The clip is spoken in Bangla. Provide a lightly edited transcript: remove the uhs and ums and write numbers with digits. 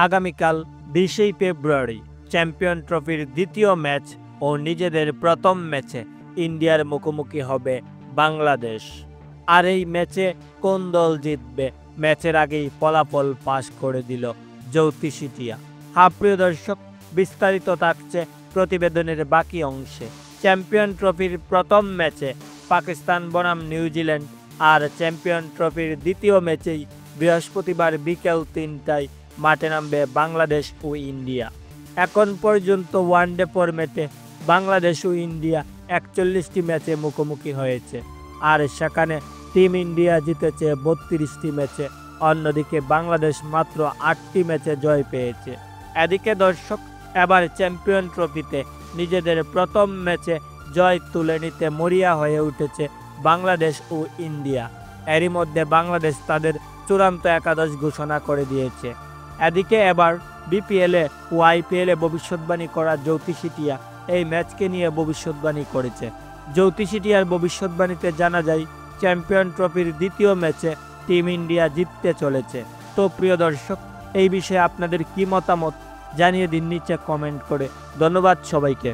আগামীকাল 20 ফেব্রুয়ারি চ্যাম্পিয়ন ট্রফির দ্বিতীয় ম্যাচ ও নিজেদের প্রথম ম্যাচে ইন্ডিয়ার মুখোমুখি হবে বাংলাদেশ। আর এই ম্যাচে কোন দল জিতবে ম্যাচের আগেই ফলাফল পাস করে দিল জ্যোতিষিটিয়া। প্রিয় দর্শক, বিস্তারিত থাকছে প্রতিবেদনের বাকি অংশে। চ্যাম্পিয়ন ট্রফির প্রথম ম্যাচে পাকিস্তান বনাম নিউজিল্যান্ড আর চ্যাম্পিয়ন ট্রফির দ্বিতীয় ম্যাচেই বৃহস্পতিবার বিকেল 3টায় মাঠে নামবে বাংলাদেশ ও ইন্ডিয়া। এখন পর্যন্ত ওয়ানডে ফরম্যাটে বাংলাদেশ ও ইন্ডিয়া 41টি ম্যাচে মুখোমুখি হয়েছে, আর সেখানে টিম ইন্ডিয়া জিতেছে 32টি ম্যাচে, অন্যদিকে বাংলাদেশ মাত্র 8টি ম্যাচে জয় পেয়েছে। এদিকে দর্শক, এবার চ্যাম্পিয়ন ট্রফিতে নিজেদের প্রথম ম্যাচে জয় তুলে নিতে মরিয়া হয়ে উঠেছে বাংলাদেশ ও ইন্ডিয়া। এরই মধ্যে বাংলাদেশ তাদের চূড়ান্ত একাদশ ঘোষণা করে দিয়েছে। এদিকে এবার বিপিএলে ও আইপিএলে ভবিষ্যৎবাণী করা জ্যোতিষিটিয়া এই ম্যাচকে নিয়ে ভবিষ্যৎবাণী করেছে। জ্যোতিষিটিয়ার ভবিষ্যৎবাণীতে জানা যায় চ্যাম্পিয়ন ট্রফির দ্বিতীয় ম্যাচে টিম ইন্ডিয়া জিততে চলেছে। তো প্রিয় দর্শক, এই বিষয়ে আপনাদের কি মতামত জানিয়ে দিন নিচে কমেন্ট করে। ধন্যবাদ সবাইকে।